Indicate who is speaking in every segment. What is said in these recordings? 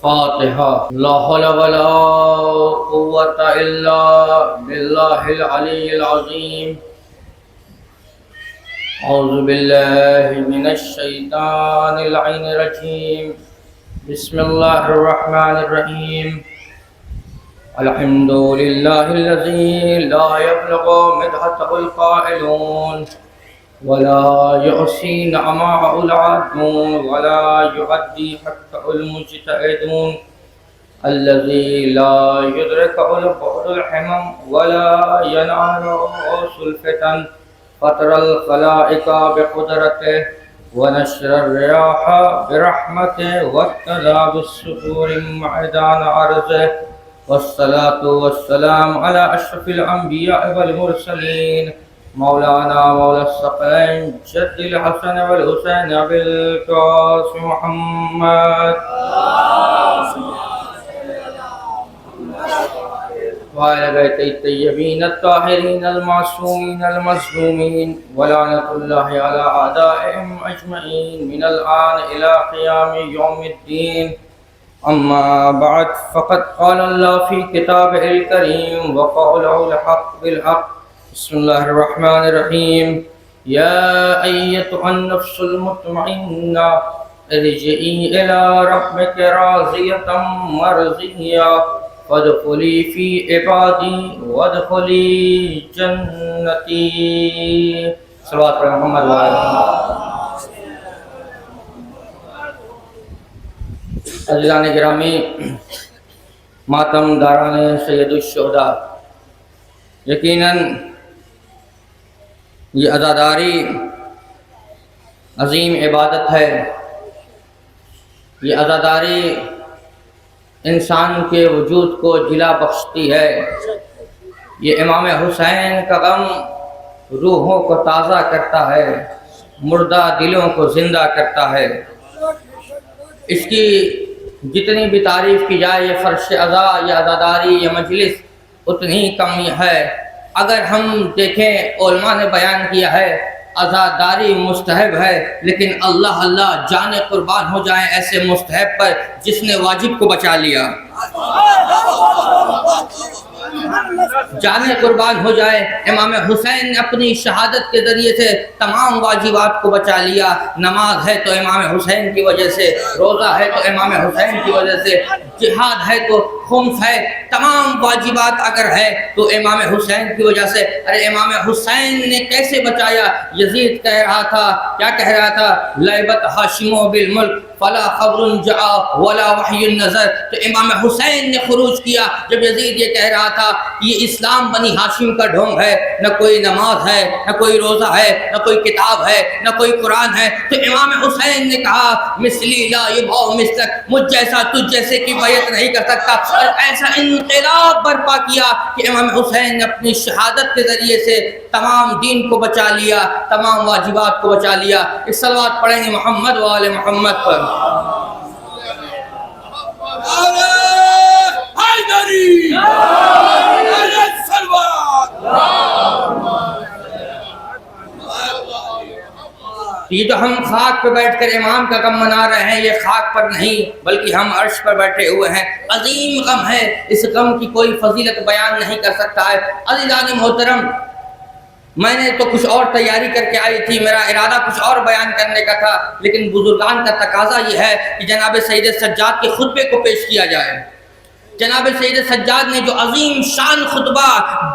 Speaker 1: فاتحة. لا حول ولا قوة إلا بالله العلي العظيم. أعوذ بالله من الشيطان اللعين الرجيم. بسم الله الرحمن الرحيم. الحمد لله الذي لا يبلغ مدحته القائلون ولا يحصي نعماء العادون ولا يؤدي حقه المجتهدون الذي لا يدركه البعد الحمم ولا ينال رؤوس الفتن فطر الخلائق بقدرته ونشر الرياح برحمته واقتدى بالسطور معدان عرضه والصلاة والسلام على أشرف الأنبياء والمرسلين مولانا مولى الثقلين جد الحسن والحسين أبي القاسم محمد وعلى بيت الطيبين الطاهرين المعصومين المظلومين ولعنة الله على أعدائهم أجمعين من الآن إلى قيام يوم الدين. أما بعد فقد قال الله في كتابه الكريم وقوله الحق بالحق. بسم الله الرحمن الرحيم. يا أيتها النفس المطمئنة ارجعي إلى ربك راضية مرضية وادخلي في عبادي وادخلي جنتي. صلوات پر محمد وعلى عزیزان گرامی، ماتم داران سید الشہداء، یقیناً یہ عزاداری عظیم عبادت ہے. یہ عزاداری انسان کے وجود کو جلا بخشتی ہے. یہ امام حسین کا غم روحوں کو تازہ کرتا ہے، مردہ دلوں کو زندہ کرتا ہے. اس کی جتنی بھی تعریف کی جائے یہ فرش عزا یا عزاداری یا مجلس اتنی کم ہے. اگر ہم دیکھیں علماء نے بیان کیا ہے عزاداری مستحب ہے، لیکن اللہ اللہ جانے قربان ہو جائیں ایسے مستحب پر جس نے واجب کو بچا لیا. جانے قربان ہو جائے. امام حسین نے اپنی شہادت کے ذریعے سے تمام واجبات کو بچا لیا. نماز ہے تو امام حسین کی وجہ سے، روزہ ہے تو امام حسین کی وجہ سے، جہاد ہے تو خمس ہے، تمام واجبات اگر ہے تو امام حسین کی وجہ سے. ارے امام حسین نے کیسے بچایا؟ یزید کہہ رہا تھا، کیا کہہ رہا تھا؟ لیبت ہاشم بالملک فلا خبر جاء ولا وحی النظر. تو امام حسین نے خروج کیا جب یزید یہ کہہ رہا تھا یہ اسلام بنی ہاشم کا ڈھونگ ہے، نہ کوئی نماز ہے، نہ کوئی روزہ ہے، نہ کوئی کتاب ہے، نہ کوئی قرآن ہے. تو امام حسین نے کہا مثلی لا یباع مثلک، مجھ جیسا تجھ جیسے کی بیعت نہیں کر سکتا. اور ایسا انقلاب برپا کیا کہ امام حسین نے اپنی شہادت کے ذریعے سے تمام دین کو بچا لیا، تمام واجبات کو بچا لیا. ایک صلوات پڑھیں گے محمد و آل محمد پر. یہ جو ہم خاک پہ بیٹھ کر امام کا غم منا رہے ہیں یہ خاک پر نہیں بلکہ ہم عرش پر بیٹھے ہوئے ہیں. عظیم غم ہے، اس غم کی کوئی فضیلت بیان نہیں کر سکتا ہے. عزیزان محترم، میں نے تو کچھ اور تیاری کر کے آئی تھی، میرا ارادہ کچھ اور بیان کرنے کا تھا، لیکن بزرگان کا تقاضا یہ ہے کہ جناب سید سجاد کے خطبے کو پیش کیا جائے. جناب سید سجاد نے جو عظیم شان خطبہ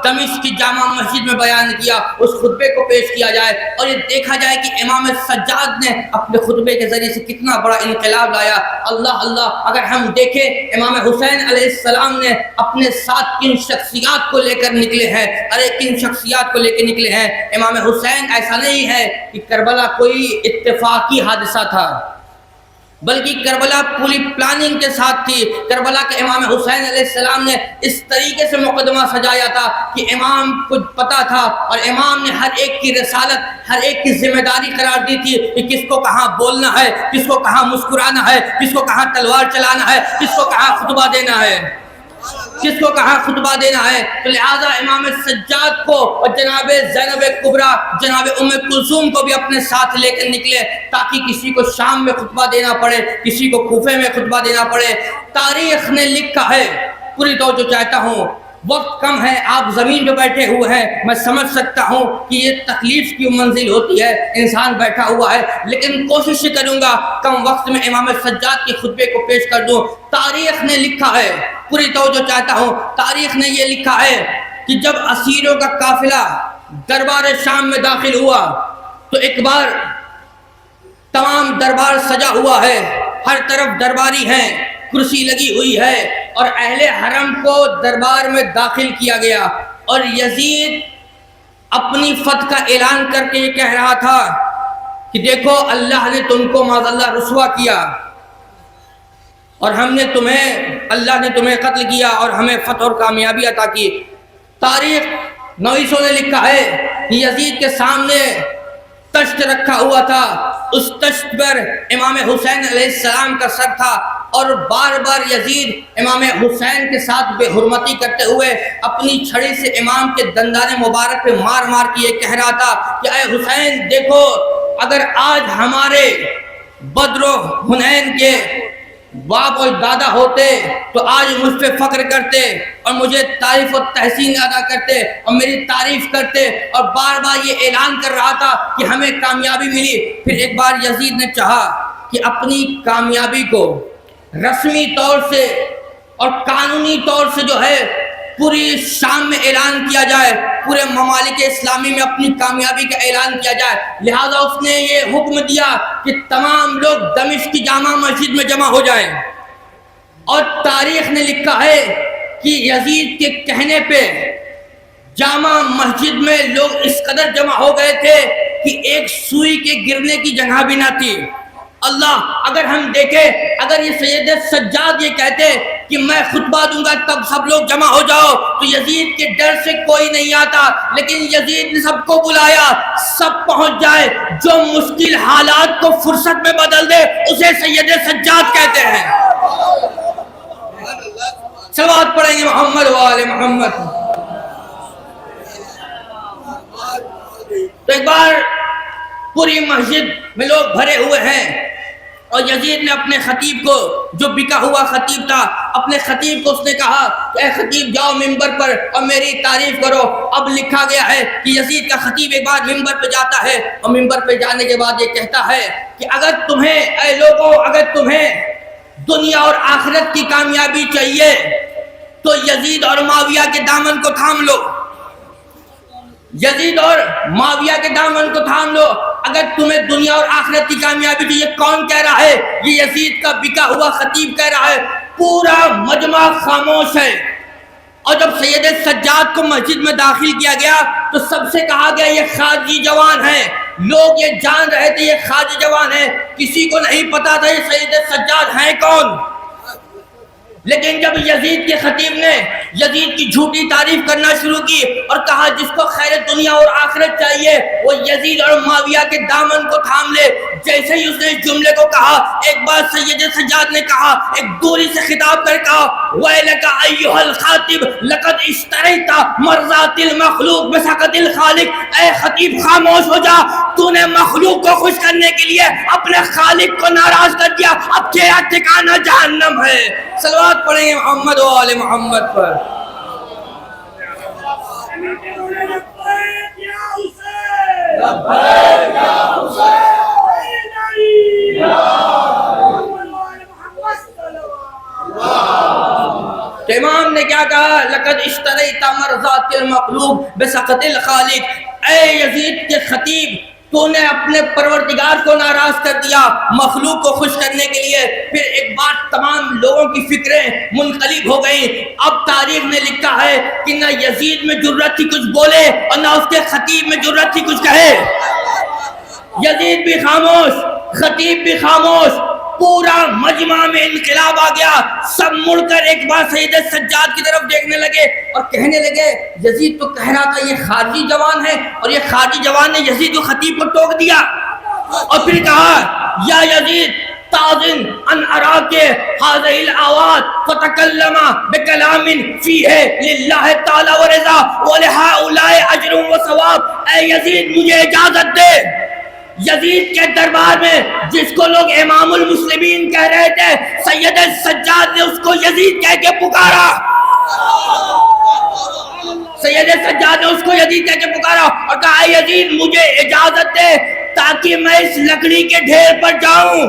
Speaker 1: دمشق کی جامع مسجد میں بیان کیا اس خطبے کو پیش کیا جائے اور یہ دیکھا جائے کہ امام سجاد نے اپنے خطبے کے ذریعے سے کتنا بڑا انقلاب لایا. اللہ اللہ، اگر ہم دیکھیں امام حسین علیہ السلام نے اپنے ساتھ کن شخصیات کو لے کر نکلے ہیں. ارے کن شخصیات کو لے کے نکلے ہیں. امام حسین ایسا نہیں ہے کہ کربلا کوئی اتفاقی حادثہ تھا، بلکہ کربلا پوری پلاننگ کے ساتھ تھی. کربلا کے امام حسین علیہ السلام نے اس طریقے سے مقدمہ سجایا تھا کہ امام کو پتا تھا اور امام نے ہر ایک کی رسالت، ہر ایک کی ذمہ داری قرار دی تھی کہ کس کو کہاں بولنا ہے، کس کو کہاں مسکرانا ہے، کس کو کہاں تلوار چلانا ہے، کس کو کہاں خطبہ دینا ہے. کس کو کہاں خطبہ دینا ہے. تو لہٰذا امام سجاد کو اور جناب زینب کبریٰ جناب ام کلثوم کو بھی اپنے ساتھ لے کر نکلے تاکہ کسی کو شام میں خطبہ دینا پڑے, کسی کو کوفے میں خطبہ دینا پڑے. تاریخ نے لکھا ہے, پوری توجہ چاہتا ہوں, وقت کم ہے, آپ زمین پہ بیٹھے ہوئے ہیں, میں سمجھ سکتا ہوں کہ یہ تکلیف کی منزل ہوتی ہے, انسان بیٹھا ہوا ہے, لیکن کوشش کروں گا کم وقت میں امام سجاد کے خطبے کو پیش کر دوں. تاریخ نے لکھا ہے, پوری توجہ چاہتا ہوں, تاریخ نے یہ لکھا ہے کہ جب اسیروں کا قافلہ دربار شام میں داخل ہوا تو ایک بار تمام دربار سجا ہوا ہے, ہر طرف درباری ہیں, کرسی لگی ہوئی ہے, اور اہل حرم کو دربار میں داخل کیا گیا. اور یزید اپنی فتح کا اعلان کر کے یہ کہہ رہا تھا کہ دیکھو اللہ نے تم کو معاذ اللہ رسوا کیا اور اللہ نے تمہیں قتل کیا اور ہمیں فتح اور کامیابی عطا کی. تاریخ نویسوں نے لکھا ہے کہ یزید کے سامنے تشت رکھا ہوا تھا, اس تشت پر امام حسین علیہ السلام کا سر تھا, اور بار بار یزید امام حسین کے ساتھ بے حرمتی کرتے ہوئے اپنی چھڑی سے امام کے دندان مبارک پہ مار مار کے یہ کہہ رہا تھا کہ اے حسین دیکھو, اگر آج ہمارے بدر و حنین کے باپ اور دادا ہوتے تو آج مجھ پہ فخر کرتے اور مجھے تعریف و تحسین ادا کرتے اور میری تعریف کرتے, اور بار بار یہ اعلان کر رہا تھا کہ ہمیں کامیابی ملی. پھر ایک بار یزید نے چاہا کہ اپنی کامیابی کو رسمی طور سے اور قانونی طور سے جو ہے پوری شام میں اعلان کیا جائے, پورے ممالک اسلامی میں اپنی کامیابی کا اعلان کیا جائے. لہذا اس نے یہ حکم دیا کہ تمام لوگ دمشق کی جامع مسجد میں جمع ہو جائیں. اور تاریخ نے لکھا ہے کہ یزید کے کہنے پہ جامع مسجد میں لوگ اس قدر جمع ہو گئے تھے کہ ایک سوئی کے گرنے کی جگہ بھی نہ تھی. اللہ, اگر ہم دیکھیں, اگر یہ سید سجاد یہ کہتے کہ میں خطبہ دوں گا تب سب لوگ جمع ہو جاؤ, تو یزید کے ڈر سے کوئی نہیں آتا, لیکن یزید نے سب کو بلایا, سب پہنچ جائے, جو مشکل حالات کو فرصت میں بدل دے اسے سید سجاد کہتے ہیں. صلوات پڑھیں گے محمد و آل محمد. تو ایک بار پوری مسجد میں لوگ بھرے ہوئے ہیں, اور یزید نے اپنے خطیب کو, جو بکا ہوا خطیب تھا, اپنے خطیب کو اس نے کہا کہ اے خطیب جاؤ ممبر پر اور میری تعریف کرو. اب لکھا گیا ہے کہ یزید کا خطیب ایک بار ممبر پہ جاتا ہے, اور ممبر پہ جانے کے بعد یہ کہتا ہے کہ اگر تمہیں, اے لوگوں, اگر تمہیں دنیا اور آخرت کی کامیابی چاہیے تو یزید اور معاویہ کے دامن کو تھام لو, یزید اور معاویہ کے دامن کو تھام لو. اگر تمہیں دنیا اور آخرت کی کامیابی تو یہ کون کہہ رہا ہے؟ یہ یزید کا بکا ہوا خطیب کہہ رہا ہے. پورا مجمع خاموش ہے. اور جب سید سجاد کو مسجد میں داخل کیا گیا تو سب سے کہا گیا یہ خارجی جوان ہے. لوگ یہ جان رہے تھے یہ خارجی جوان ہے, کسی کو نہیں پتا تھا یہ سید سجاد ہیں کون. لیکن جب یزید کے خطیب نے یزید کی جھوٹی تعریف کرنا شروع کی اور کہا جس کو خیر دنیا اور آخرت چاہیے وہ یزید اور معاویہ کے دامن کو تھام لے, جیسے ہی اس نے اس جملے کو کہا ایک بار سید سجاد نے کہا, ایک دوری سے خطاب کر کہا وَيْلَكَ أَيُّهَا الْخَاطِبُ لَقَدْ اشْتَرَيْتَ مَرْضَاتِ الْمَخْلُوقِ بِسَخَطِ الْخَالِقِ. اے خطیب خاموش ہو جا, تو نے مخلوق کو خوش کرنے کے لیے اپنے خالق کو ناراض کر دیا, اب تیرا ٹھکانہ جہنم ہے. صلوات پڑھیں گے محمد و آل محمد پر. تو امام نے کیا کہا, لقد اشتریت مرضات المخلوق بسخط الخالق. اے یزید کے خطیب, تو نے اپنے پروردگار کو ناراض کر دیا مخلوق کو خوش کرنے کے لیے. پھر ایک بار تمام لوگوں کی فکریں منقلب ہو گئیں. اب تاریخ نے لکھا ہے کہ نہ یزید میں جرأت تھی کچھ بولے اور نہ اس کے خطیب میں جرأت تھی کچھ کہے. یزید بھی خاموش, خطیب بھی خاموش, پورا مجمع میں انقلاب آ گیا. سب مڑ کر ایک بار سید سجاد کی طرف دیکھنے لگے اور کہنے لگے یزید تو کہہ رہا تھا یہ خارجی جوان ہے, اور یہ خارجی جوان نے یزید و خطیب کو ٹوک دیا. اور پھر کہا یا یزید استاذن ان اراک هذه الاوات فتکلم بکلام فیہ للہ تعالی ورضا ولہؤلاء اجر وثواب. اے یزید مجھے اجازت دے. یزید کے دربار میں جس کو لوگ امام المسلمین کہہ رہے تھے سید سجاد نے اس کو یزید کہہ کے پکارا. سید سجاد نے اس کو یزید کہہ کے پکارا اور کہا اے یزید مجھے اجازت دے تاکہ میں اس لکڑی کے ڈھیر پر جاؤں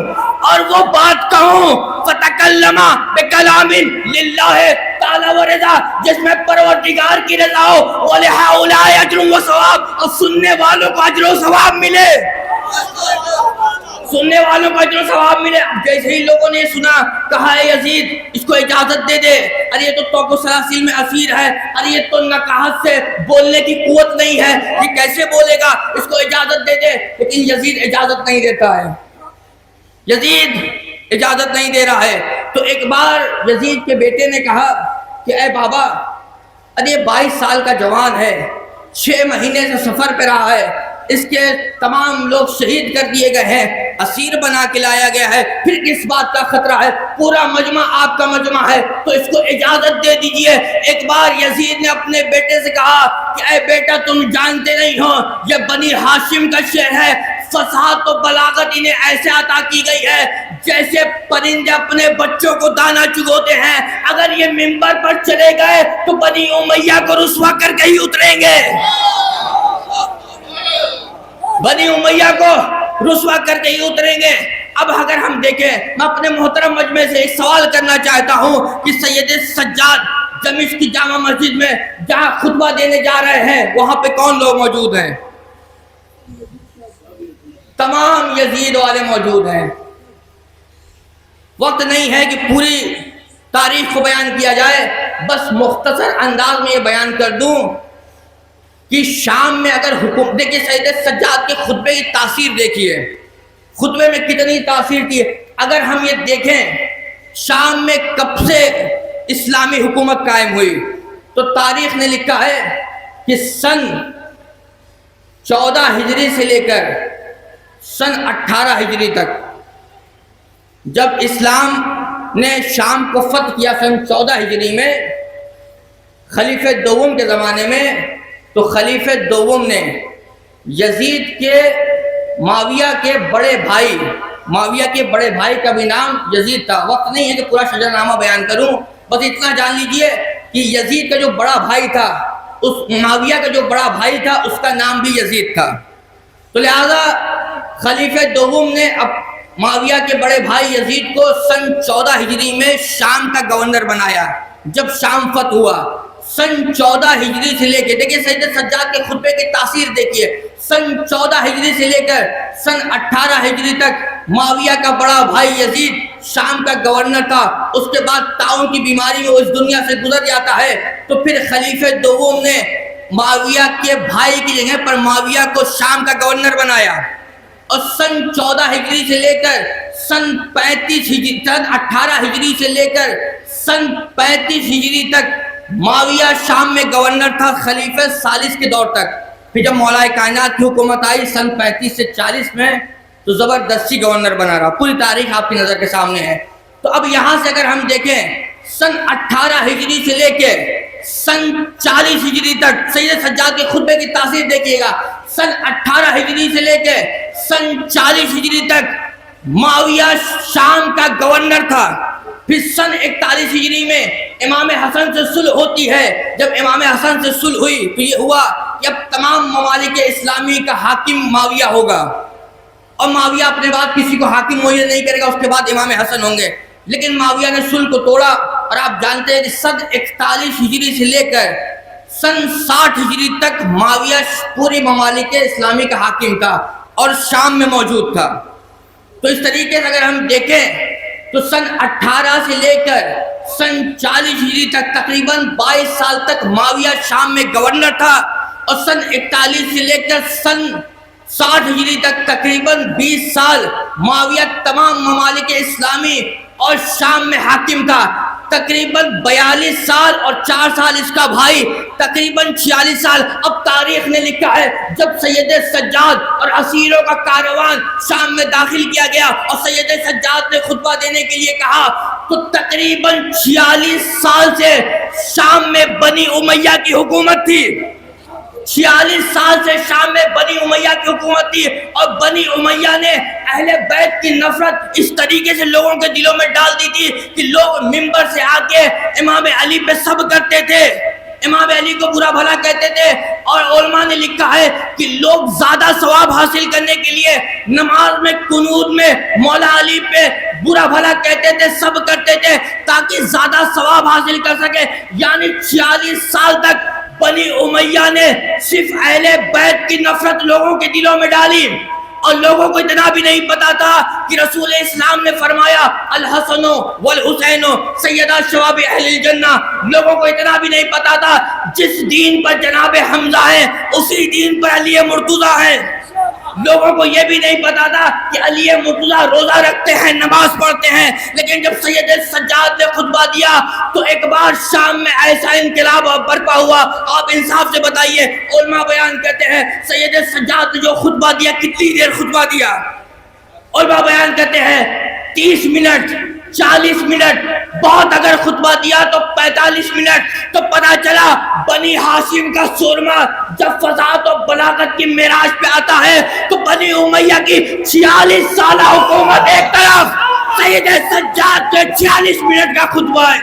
Speaker 1: اور وہ بات کہوں. فتکلم بکلام للہ تعالی ورضا جس میں پروردگار کی رضا ہو ولہؤلاء اجر و ثواب اور سننے والوں کو اجر و ثواب ملے. سننے والوں کو اجر و ثواب ملے. جیسے ہی لوگوں نے سنا کہا اے یزید اس کو اجازت دے دے. ارے یہ تو توق و سلاسل میں اسیر ہے. ارے یہ تو نقاہت سے بولنے کی قوت نہیں ہے. یہ کیسے بولے گا؟ اس کو اجازت دے دے. لیکن یزید اجازت نہیں دیتا ہے. یزید اجازت نہیں دے رہا ہے. تو ایک بار یزید کے بیٹے نے کہا کہ اے بابا ارے یہ 22 سال کا جوان ہے, 6 مہینے سے سفر پہ رہا ہے, اس کے تمام لوگ شہید کر دیے گئے ہیں, اسیر بنا کے لایا گیا ہے, پھر کس بات کا خطرہ ہے؟ پورا مجمع آپ کا مجمع ہے, تو اس کو اجازت دے دیجئے. ایک بار یزید نے اپنے بیٹے سے کہا کہ اے بیٹا تم جانتے نہیں ہو یہ بنی ہاشم کا شعر ہے. فصاحت و بلاغت انہیں ایسے عطا کی گئی ہے جیسے پرندے اپنے بچوں کو دانا چگوتے ہیں. اگر یہ منبر پر چلے گئے تو بنی امیہ کو رسوا کر کے ہی اتریں گے. بنی امیہ کو رسوا کر کے ہی اتریں گے. اب اگر ہم دیکھیں, میں اپنے محترم مجمع سے ایک سوال کرنا چاہتا ہوں کہ سید سجاد دمشق کی جامع مسجد میں جہاں خطبہ دینے جا رہے ہیں وہاں پہ کون لوگ موجود ہیں؟ تمام یزید والے موجود ہیں. وقت نہیں ہے کہ پوری تاریخ کو بیان کیا جائے, بس مختصر انداز میں یہ بیان کر دوں کہ شام میں اگر حکم دیکھیے سید سجاد کے خطبے کی تاثیر دیکھیے, خطبے میں کتنی تاثیر تھی. اگر ہم یہ دیکھیں شام میں کب سے اسلامی حکومت قائم ہوئی تو تاریخ نے لکھا ہے کہ سن 14 ہجری سے لے کر سن 18 ہجری تک, جب اسلام نے شام کو فتح کیا سن 14 ہجری میں خلیفہ دوم کے زمانے میں, تو خلیفہ دوم نے یزید کے معاویہ کے بڑے بھائی, معاویہ کے بڑے بھائی کا بھی نام یزید تھا. وقت نہیں ہے کہ پورا شجرنامہ بیان کروں, بس اتنا جان لیجئے کہ یزید کا جو بڑا بھائی تھا, اس معاویہ کا جو بڑا بھائی تھا اس کا نام بھی یزید تھا. تو لہذا خلیفہ دوم نے اب معاویہ کے بڑے بھائی یزید کو سن 14 ہجری میں شام کا گورنر بنایا. جب شام فتح ہوا سن 14 ہجری سے لے کے, دیکھیے سید سجاد کے خطبے کی تاثیر دیکھیے, سن 14 ہجری سے لے کر سن 18 ہجری تک معاویہ کا بڑا بھائی یزید شام کا گورنر تھا. اس کے بعد طاعون کی بیماری میں وہ اس دنیا سے گزر جاتا ہے, تو پھر خلیفہ دوم نے معاویہ کے بھائی کی جگہ پر معاویہ کو شام کا گورنر بنایا. اور سن 14 ہجری سے لے کر سن 35 ہجری, سن 18 ہجری سے لے کر سن 35 ہجری تک معاویہ شام میں گورنر تھا خلیفہ ثالث کے دور تک. پھر جب مولا کائنات کی حکومت آئی سن 35 سے 40 میں تو زبردستی گورنر بنا رہا. پوری تاریخ آپ کی نظر کے سامنے ہے. تو اب یہاں سے اگر ہم دیکھیں سن 18 ہجری سے لے کے سن 40 ہجری تک سید سجاد کے خطبے کی تاثیر دیکھیے گا. سن 18 ہجری سے لے کے سن 40 ہجری تک معاویہ شام کا گورنر تھا. پھر سن 41 ہجری میں امام حسن سے صلح ہوتی ہے. جب امام حسن سے صلح ہوئی تو یہ ہوا کہ اب تمام ممالک اسلامی کا حاکم معاویہ ہوگا, اور معاویہ اپنے بعد کسی کو حاکم معین نہیں کرے گا, اس کے بعد امام حسن ہوں گے. لیکن معاویہ نے صلح کو توڑا, اور آپ جانتے ہیں کہ سن 41 ہجری سے لے کر سن 60 ہجری تک معاویہ پوری ممالک اسلامی کا حاکم تھا اور شام میں موجود تھا. تو اس طریقے سے اگر ہم دیکھیں تو سن 18 سے لے کر سن 40 ہجری تک تقریباً 22 سال تک معاویہ شام میں گورنر تھا, اور سن 41 سے لے کر سن 60 ہجری تک تقریباً 20 سال معاویہ تمام ممالک اسلامی اور شام میں حاکم تھا. تقریباً 42 سال اور 4 سال اس کا بھائی، تقریباً 46 سال۔ اب تاریخ نے لکھا ہے جب سید سجاد اور اسیروں کا کاروان شام میں داخل کیا گیا اور سید سجاد نے خطبہ دینے کے لیے کہا تو تقریباً 46 سال سے شام میں بنی امیہ کی حکومت تھی۔ 46 سال سے شام میں بنی امیہ کی حکومت تھی، اور بنی امیہ نے اہل بیت کی نفرت اس طریقے سے لوگوں کے دلوں میں ڈال دی تھی کہ لوگ منبر سے آ کے امام علی پہ سب کرتے تھے، امام علی کو برا بھلا کہتے تھے، اور علماء نے لکھا ہے کہ لوگ زیادہ ثواب حاصل کرنے کے لیے نماز میں قنوت میں مولا علی پہ برا بھلا کہتے تھے، سب کرتے تھے تاکہ زیادہ ثواب حاصل کر سکے۔ یعنی 46 سال تک بنی امیہ نے صرف اہل بیت کی نفرت لوگوں کے دلوں میں ڈالی، اور لوگوں کو اتنا بھی نہیں پتا تھا کہ رسول اسلام نے فرمایا الحسن والحسین سیدہ شباب اہل الجنہ۔ لوگوں کو اتنا بھی نہیں پتا تھا جس دین پر جناب حمزہ ہے اسی دین پر علی مرتضیٰ ہے۔ لوگوں کو یہ بھی نہیں پتا تھا کہ علی مرتضیٰ روزہ رکھتے ہیں، نماز پڑھتے ہیں، لیکن جب سید سجاد نے خطبہ دیا تو ایک بار شام میں ایسا انقلاب برپا ہوا۔ آپ انصاف سے بتائیے، علماء بیان کرتے ہیں سید سجاد نے جو خطبہ دیا کتنی دیر خطبہ دیا؟ علماء بیان کرتے ہیں 30 منٹ، 40 منٹ، بہت اگر خطبہ دیا تو 45 منٹ۔ تو پتہ چلا بنی ہاشم کا سورما جب فضاحت و بلاغت کی معراج پہ آتا ہے تو بنی امیہ کی 46 سالہ حکومت ایک طرف، سید سجاد کے 46 منٹ کا خطبہ ہے۔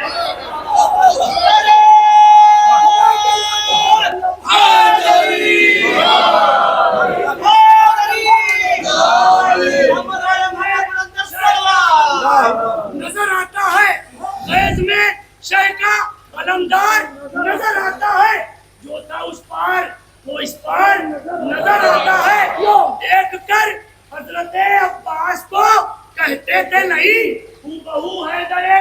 Speaker 2: نظر آتا ہے غیظ میں شہ کا علمدار، نظر آتا ہے جو تھا اس پار وہ اس پار، نظر آتا ہے دیکھ کر حضرت عباس کو کہتے تھے نہیں بہو ہے درے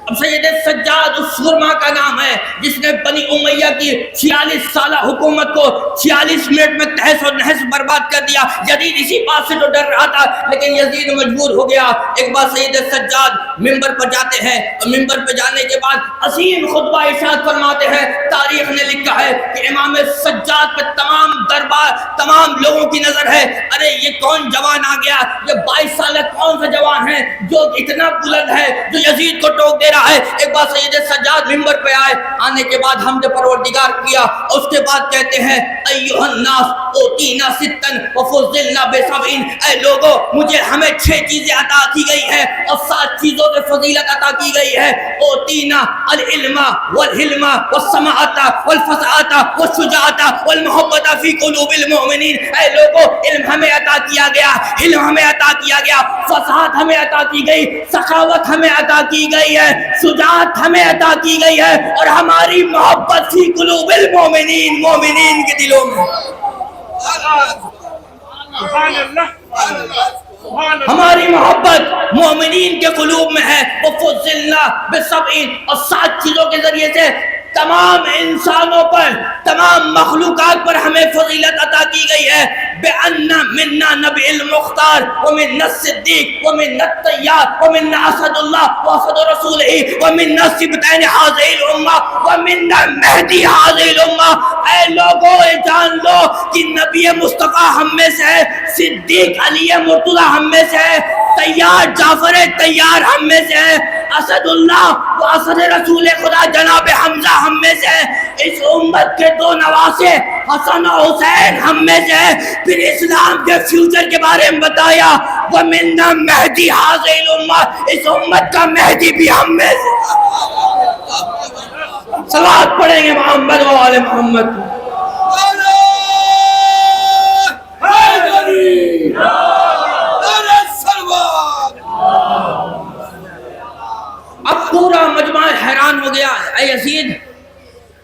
Speaker 1: اب سید سجاد اس سورما کا نام ہے جس نے بنی امیہ کی 46 سالہ حکومت کو 46 منٹ میں تہس و نہس برباد کر دیا۔ یزید اسی بات سے تو ڈر رہا تھا، لیکن یزید مجبور ہو گیا۔ ایک بار سید سجاد منبر پر جاتے ہیں اور منبر پہ جانے کے بعد عظیم خطبہ ارشاد فرماتے ہیں۔ تاریخ نے لکھا ہے کہ امام سجاد پہ تمام دربار تمام لوگوں کی نظر ہے، ارے یہ کون جوان آ گیا، یہ 22 سالہ کون سا جوان ہے جو اتنا بلند ہے جو یزید کو ٹوک دے رہا ہے۔ ایک بار سید سجاد منبر پہ آئے، آنے کے بعد حمد پروردگار کیا، اس کے بعد کہتے ہیں ایھا الناس اوتینا ستن وفضلنا بسبعین، اے لوگو مجھے ہمیں 6 چیزیں عطا کی گئی ہیں اور 7 چیزوں سے فضیلت عطا کی گئی ہے۔ اوتینا العلم والحلم والسماعۃ والفصاحۃ والشجاعۃ والمحبۃ فی قلوب المؤمنین، اے لوگو علم ہمیں عطا کیا گیا، علم ہمیں عطا کیا گیا، فصاحت ہمیں عطا کی گئی، سخاوت ہمیں عطا کی گئی ہے، شجاعت ہمیں عطا کی گئی ہے، اور ہماری محبت فی قلوب المؤمنین، مومنین کے دلوں میں، ہماری محبت مومنین کے قلوب میں ہے۔ وفضلنا بسبعین، اور 7 چیزوں کے ذریعے سے تمام انسانوں پر تمام مخلوقات پر ہمیں فضیلت عطا کی گئی ہے۔ بِأَنَّ مِنَّا نَبِيُّ الْمُخْتَارِ وَمِنَّا الصِّدِّيقُ وَمِنَّا الطَّيَّارُ وَمِنَّا أَسَدُ اللَّهِ وَأَسَدُ رَسُولِهِ وَمِنَّا سِبْطَانِ هَٰذِهِ الْأُمَّةِ وَمِنَّا مَهْدِي هَٰذِهِ الْأُمَّةِ، اے لوگوں جان لو کہ نبی مصطفیٰ ہم میں سے ہے، صدیق علی مرتضیٰ ہم میں سے ہے، طیار جعفر طیار ہم میں سے ہے، اسد اللہ و اسد رسول خدا جناب حمزہ ہم میں سے ہے، اس امت کے 2 نواسے حسن و حسین ہم میں سے ہے۔ پھر اسلام کے فیوچر کے بارے میں بتایا وَمِنَّا مَهْدِي هَٰذِهِ الْأُمَّةِ، اس امت کا مہدی بھی ہم میں سے۔ صلوات پڑھیں گے محمد و آل محمد۔ اب پورا مجمع حیران ہو گیا، اے یزید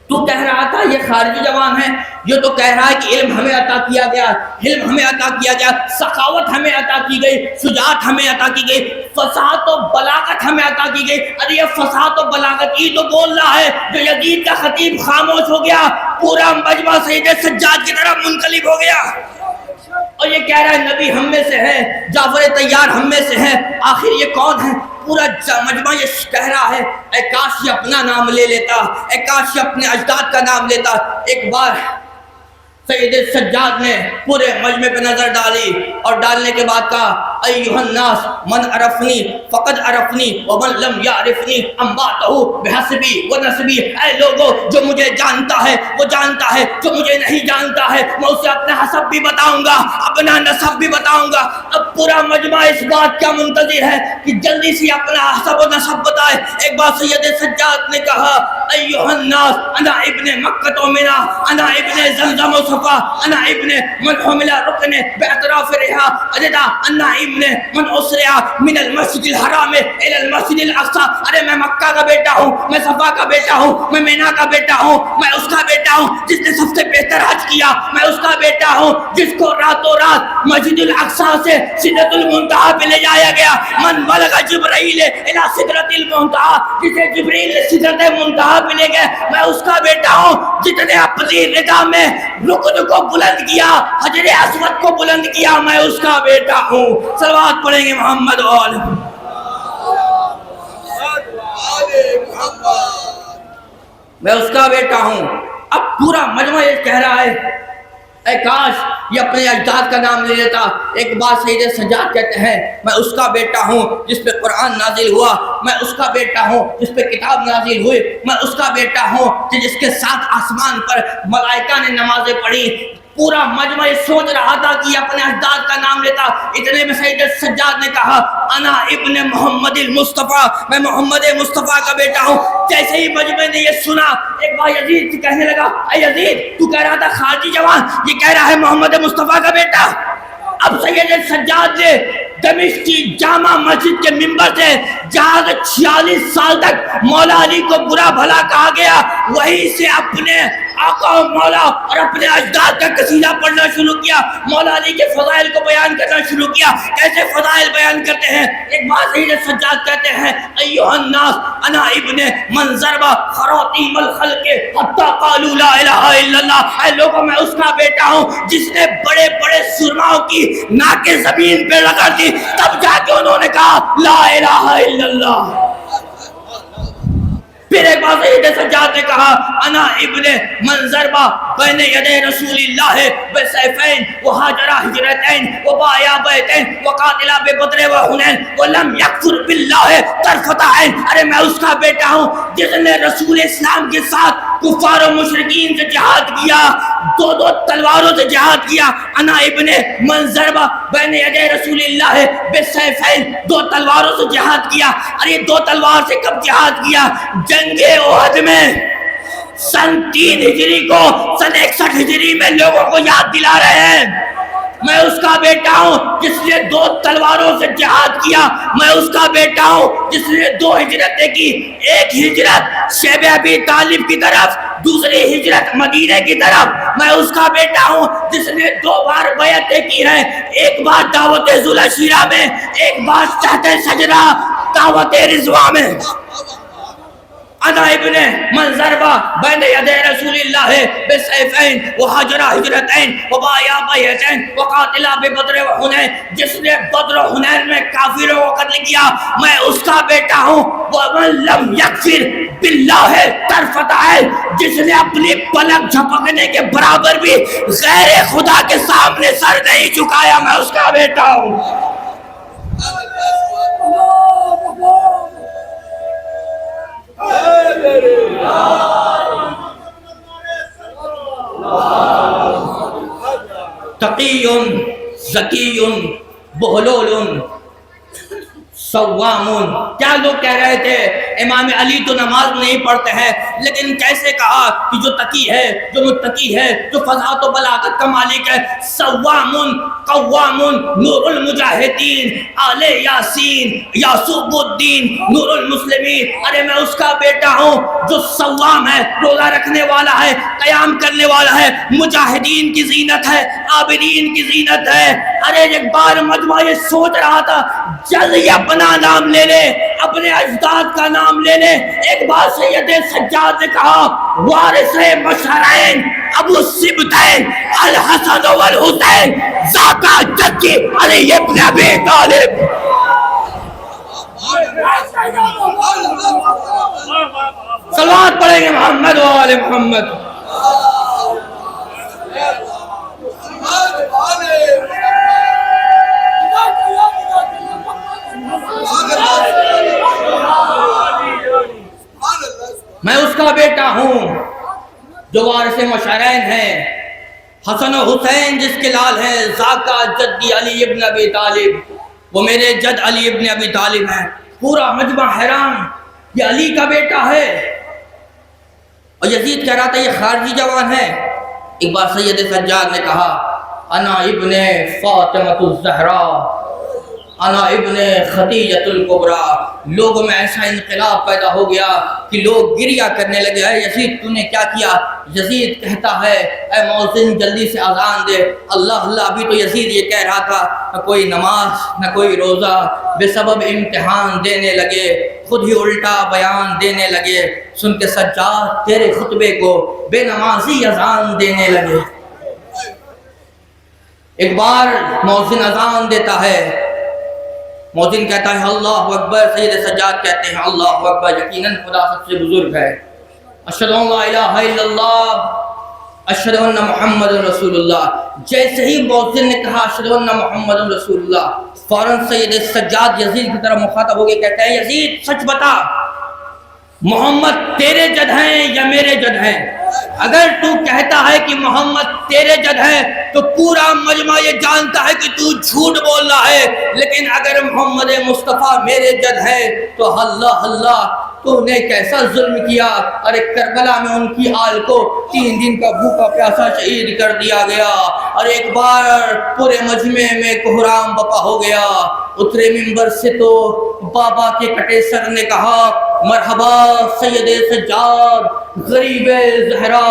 Speaker 1: تو کہہ رہا تھا یہ خارجی جوان ہے، یہ تو کہہ رہا ہے کہ علم ہمیں عطا کیا گیا، علم ہمیں عطا کیا گیا، سخاوت ہمیں عطا کی گئی، شجاعت ہمیں عطا کی گئی، فصاحت و بلاغت ہمیں عطا کی گئی۔ ارے یہ فصاحت و بلاغت یہ تو بول رہا ہے جو یزید کا خطیب خاموش ہو گیا، پورا مجمع سید سجاد کی طرف منقلب ہو گیا۔ اور یہ کہہ رہا ہے نبی ہم میں سے ہے، جعفر طیار ہم میں سے ہے، آخر یہ کون ہے؟ پورا مجمع یہ کہہ رہا ہے اے کاش یہ اپنا نام لے لیتا، اے کاش یہ اپنے اجداد کا نام لیتا۔ ایک بار سید سجاد نے پورے مجمع پہ نظر ڈالی اور ڈالنے کے بعد کہا ایھا الناس من عرفنی فقد عرفنی ومن لم یعرفنی انباتہ بحسبی ونسبی، اے لوگوں جو مجھے جانتا ہے وہ جانتا ہے، جو مجھے نہیں جانتا ہے میں اسے اپنا حسب بھی بتاؤں گا، اپنا نسب بھی بتاؤں گا۔ اب پورا مجمع اس بات کا منتظر ہے کہ جلدی سے اپنا حسب و نسب بتائے۔ ایک بار سید سجاد نے کہا ایھا الناس انا ابن مکہ و منا، انا ابن زمزم و صفا، انا ابن من حمل رکن باعتراف رہا اجدا، انا ابن من اسرع من المسجد الحرام الى المسجد الاقصى۔ ارے میں مکہ کا بیٹا ہوں، میں صفا کا بیٹا ہوں، میں مینا کا بیٹا ہوں، میں اس کا بیٹا ہوں جس نے سب سے بہتر حج کیا، میں اس کا بیٹا ہوں جس کو راتوں رات مسجد الاقصی سے سدرۃ المنتہا پہ لے جایا گیا۔ من بلغ جبرائیل الی سدرۃ المنتہا، جسے جبریل نے سدرۃ منتہا پہ لے گئے، میں اس کا بیٹا ہوں جس نے اپنی رضا میں رکن کو بلند کیا، حجر اسود کو بلند کیا، میں اس کا بیٹا ہوں۔ صلوات پڑھیں گے محمد و آل میں اس کا بیٹا ہوں۔ اب پورا مجمع یہ کہہ رہا ہے اے کاش یہ اپنے اجداد کا نام لے لیتا۔ ایک بار سید سجاد کہتے ہیں میں اس کا بیٹا ہوں جس پہ قرآن نازل ہوا، میں اس کا بیٹا ہوں جس پہ کتاب نازل ہوئی، میں اس کا بیٹا ہوں کہ جس کے ساتھ آسمان پر ملائکہ نے نمازیں پڑھی۔ پورا مجمع یہ سوچ رہا تھا کہ یہ اپنے اجداد کا نام لیتا۔ اتنے میں سید سجاد نے کہا انا ابن محمد المصطفیٰ، میں محمد مصطفیٰ کا بیٹا ہوں۔ جیسے ہی مجمع نے یہ سنا ایک بار یزید سے کہنے لگا اے یزید تو کہہ رہا تھا خارجی جوان، یہ کہہ رہا ہے محمد مصطفیٰ کا بیٹا۔ اب سید سجاد نے دمشق کی جامع مسجد کے منبر سے جہاں 46 سال تک مولا علی کو برا بھلا کہا گیا، وہیں سے اپنے آقا و مولا اور اپنے اجداد کا قصیدہ پڑھنا شروع کیا، مولا علی کے فضائل کو بیان کرنا شروع کیا۔ کیسے فضائل بیان کرتے ہیں؟ ایک بات سید سجاد کہتے ہیں ایھا الناس انا ابن من ضرب خراطیم الخلق حتی قالوا لا الہ الا اللہ، اے لوگوں میں اس کا بیٹا ہوں جس نے بڑے بڑے سرماؤں کی ناکیں زمین پہ رگڑ دی، تب جا کے انہوں نے کہا لا الہ الا اللہ۔ پھر ایک بار سید سجاد نے کہا انا ابن من ضرب بین یدی رسول اللہ بسیفین وہاجر ہجرتین وبایا بیتین وقاتل ببدر وحنین ولم یکفر باللہ طرفۃ عین۔ ارے میں اس کا بیٹا ہوں جس نے رسول اسلام کے ساتھ کفار و مشرکین سے جہاد کیا، دو تلواروں سے جہاد کیا۔ انا ابن من ضرب بین یدی رسول اللہ بسیفین، دو تلواروں سے جہاد کیا۔ ارے دو تلوار سے کب جہاد کیا؟ جنگ احد میں سن 3 ہجری کو، سن 61 ہجری میں لوگوں کو یاد دلا رہے ہیں میں اس کا بیٹا ہوں جس نے 2 تلواروں سے جہاد کیا، میں اس کا بیٹا ہوں جس نے 2 ہجرتیں کی، ایک ہجرت شیب ابی طالب کی طرف، دوسری ہجرت مدینہ کی طرف۔ میں اس کا بیٹا ہوں جس نے 2 بار بیعتیں کی ہیں، ایک بار دعوت ذوالعشیرہ میں، ایک بار تحت شجرہ دعوت رضوان میں۔ انا ابن من ضرب بین یدی رسول اللہ بسیفین وہاجر ہجرتین وبایا بیتین وقاتل ببدر وحنین، جس نے بدر و حنین میں کافروں کو قتل کیا، میں اس کا بیٹا ہوں۔ ومن لم یکفر باللہ طرفۃ عین، جس نے اپنی پلک جھپکنے کے برابر بھی غیر خدا کے سامنے سر نہیں جھکایا، میں اس کا بیٹا ہوں۔ تقی ذکی بہلول سوام۔ کیا لوگ کہہ رہے تھے امام علی تو نماز نہیں پڑھتے ہیں، لیکن کیسے کہا کہ جو تقی ہے، جو متقی ہے، جو فضاحت و بلاغت کا مالک ہے، سوام قوام نور المجاہدین آل یاسین یعصوب الدین نور المسلمین۔ ارے میں اس کا بیٹا ہوں جو سوام ہے، روزہ رکھنے والا ہے، قیام کرنے والا ہے، مجاہدین کی زینت ہے، عابدین کی زینت ہے۔ ارے ایک بار مجمع یہ سوچ رہا تھا جلد یہ اپنا نام لے لے، اپنے اجداد کا نام نام لے لے. ایک بار سید سجاد نے کہا وارث مشہرین ابو السبتین الحسن والحسین ذاکا جدی علی ابن ابی طالب. صلوات پڑھیں گے محمد و آل محمد. میں اس کا بیٹا ہوں جو وارث مشہرین ہیں، حسن و حسین جس کے لال ہیں. ذاکا جدی علی ابن ابی طالب، وہ میرے جد علی ابن ابی طالب ہیں. پورا مجمع حیران، یہ علی کا بیٹا ہے. اور یزید کہہ رہا تھا یہ خارجی جوان ہے. ایک بار سید سجاد نے کہا انا ابن فاطمۃ الزہرا انا ابن خدیجۃ الکبریٰ. لوگوں میں ایسا انقلاب پیدا ہو گیا کہ لوگ گریہ کرنے لگے. اے یزید تو نے کیا کیا؟ یزید کہتا ہے اے مؤذن جلدی سے اذان دے. اللہ اللہ. ابھی تو یزید یہ کہہ رہا تھا نہ کوئی نماز نہ کوئی روزہ، بے سبب امتحان دینے لگے، خود ہی الٹا بیان دینے لگے. سن کے سجاد تیرے خطبے کو بے نمازی اذان دینے لگے. ایک بار مؤذن اذان دیتا ہے، مؤذن کہتا ہے اللہ اکبر. سید سجاد کہتے ہیں اللہ اکبر، یقیناً خدا سب سے بزرگ ہے. اشہد ان لا الہ الا اللہ اشہد ان محمد رسول اللہ. جیسے ہی مؤذن نے کہا اشہد ان محمد رسول اللہ، فوراً سید سجاد یزید کی طرف مخاطب ہو گئے. کہتے ہیں یزید سچ بتا، محمد تیرے جد ہیں یا میرے جد ہیں؟ اگر تو کہتا ہے کہ محمد تیرے جد ہے تو پورا مجمع یہ جانتا ہے کہ تو جھوٹ بول رہا ہے. لیکن اگر محمد مصطفیٰ میرے جد ہے تو اللہ اللہ تو نے کیسا ظلم کیا. ارے کربلا میں ان کی آل کو 3 دن کا بھوکا پیاسا شہید کر دیا گیا. اور ایک بار پورے مجمع میں کوہرام بپا ہو گیا. اترے منبر سے تو بابا کے کٹے سر نے کہا مرحبا سید سجاد غریب زہرا.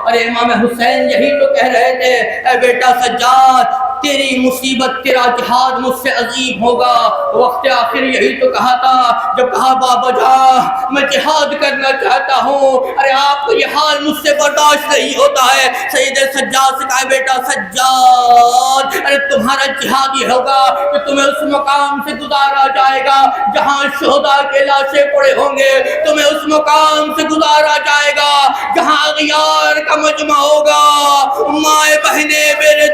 Speaker 1: ارے امام حسین یہی تو کہہ رہے تھے اے بیٹا سجاد تیری مصیبت تیرا جہاد مجھ سے عظیم ہوگا. وقت آخر یہی تو کہا تھا جب کہا بابا جا میں جہاد کرنا چاہتا ہوں. ارے آپ کو یہ حال مجھ سے برداشت نہیں ہوتا ہے. سید سجاد سے کہا بیٹا سجاد ارے تمہارا جہاد یہ ہوگا کہ تمہیں اس مقام سے گزارا جائے گا جہاں شہداء کے لاشیں پڑے ہوں گے. تمہیں اس مقام سے گزارا جائے گا جہاں اغیار کا مجمع ہوگا. مائیں بہنیں میرے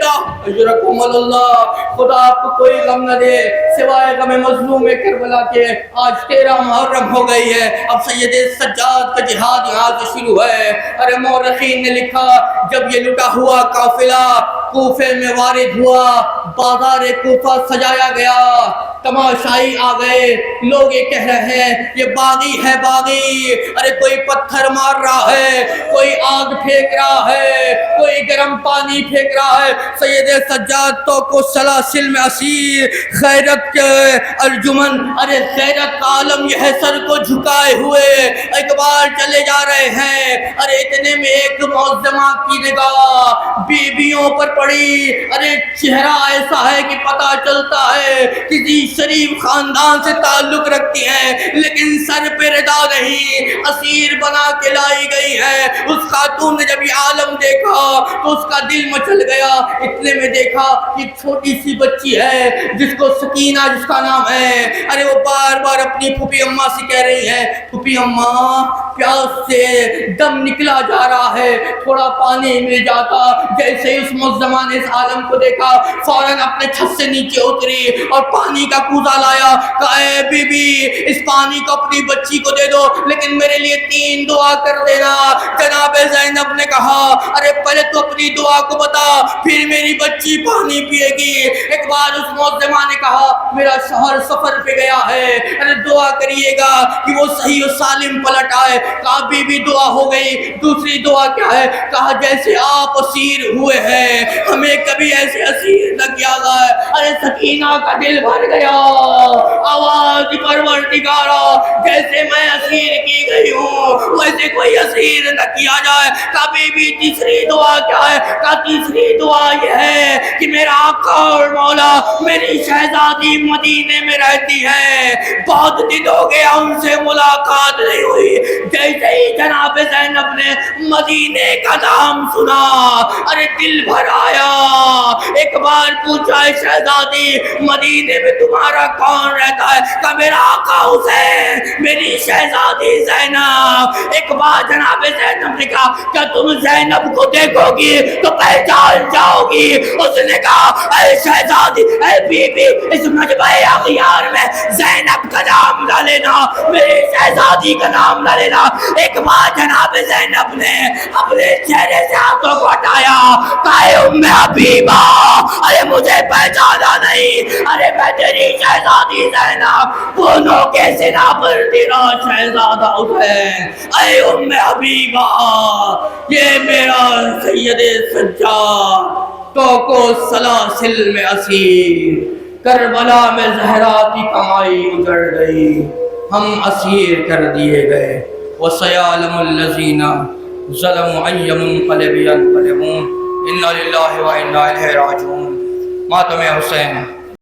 Speaker 1: اجرکم اللہ. خدا آپ کو کوئی غم نہ دے سوائے غم مظلوم کربلا کے. آج 13 محرم ہو گئی ہے. اب سید سجاد کا جہاد یہاں سے شروع ہے. ارے مورخین نے لکھا جب یہ لٹا ہوا قافلہ کوفے میں وارد ہوا، بازار کوفہ سجایا گیا، تماشائی آ گئے. لوگ یہ کہہ رہے ہیں یہ باغی ہے باغی. ارے کوئی پتھر مار رہا ہے، کوئی آگ پھینک رہا ہے، کوئی گرم پانی پھینک رہا ہے. سید سجاد تو کو سلاسل میں اسیر خیرت کے ارجمن. ارے خیرت کا عالم یہ ہے سر کو جھکائے ہوئے ایک بار چلے جا رہے ہیں. ارے اتنے میں ایک معظمہ کی نگاہ بیویوں پر پڑی. ارے چہرہ ایسا ہے کہ پتہ چلتا ہے کسی شریف خاندان سے تعلق رکھتی ہیں لیکن سر پہ ردا نہیں، اسیر بنا کے لائی گئی ہے. اس خاتون نے جب یہ عالم دیکھا تو اس کا دل مچل گیا. اتنے میں دیکھا کہ ایک چھوٹی سی بچی ہے جس کو سکینہ جس کا نام ہے. ارے وہ بار بار اپنی پھوپھی اماں سے کہہ رہی ہے پھوپھی اماں پیاس سے دم نکلا جا رہا ہے، تھوڑا پانی مل جاتا. جیسے ہی اس معظمہ نے اس عالم کو دیکھا فوراً اپنے چھت سے نیچے اتری اور پانی کا کوزہ لایا. کہا اے بی بی اس پانی کو اپنی بچی کو دے دو لیکن میرے لیے 3 دعا کر دینا. جناب زینب نے کہا ارے پہلے تو اپنی دعا کو بتا پھر میری بچی پانی پیے گی. ایک بار اس معظمہ نے کہا میرا شوہر سفر پہ گیا ہے، ارے دعا کریے گا کہ وہ صحیح و سالم پلٹ آئے. کہا بی بی دعا ہو گئی. دوسری دعا کیا ہے؟ کہا جیسے آپ اسیر ہوئے ہیں ہمیں کبھی ایسے اسیر نہ کیا جائے. ارے سکینہ کا دل بھر گیا. آواز پروردگار پروردگارا جیسے میں اسیر کی گئی ہوں ویسے کوئی اسیر نہ کیا جائے. کبھی بھی تیسری دعا کیا ہے؟ کہ تیسری دعا یہ ہے کہ میرا آقا اور مولا میری شہزادی مدینے میں رہتی ہے, بہت دن ہو گیا ان سے ملاقات نہیں ہوئی. جیسے ہی جناب زینب نے مدینے کا نام سنا ارے دل بھر آیا. ایک بار پوچھا شہزادی مدینے میں تمہارا کون رہتا ہے؟ کہ میرا آقا حسین میری شہزادی زینب. ایک بار جناب زینب نے کہا کہ تم زینب کو دیکھو گی تو پہچان جاؤ گی. اس نے کہا اے شہزادی اے بی بی اس مجمع اغیار میں زینب کا نام نہ لینا, میری شہزادی کا نام نہ لینا. ایک بار جناب زینب نے اپنے چہرے سے ہاتھوں کو ہٹایا. کہے ام حبیبہ ارے مجھے پہچانا نہیں, ارے میں تیری شہزادی زینب دونوں کے سنا پر تیرا شہزادہ حسین. اے ام حبیبہ یہ میرا سید سجاد تو کو سلاسل میں اسیر, کربلا میں زہرا کی کمائی اجڑ گئی, ہم اسیر کر دیے گئے. وَسَيَعْلَمُ الَّذِينَ ظَلَمُوا أَيَّ مُنقَلِبٍ يَنقَلِبُونَ. اِنَّا لِلَّهِ وَإِنَّا إِلَيْهِ رَاجِعُونَ. ماتم حسین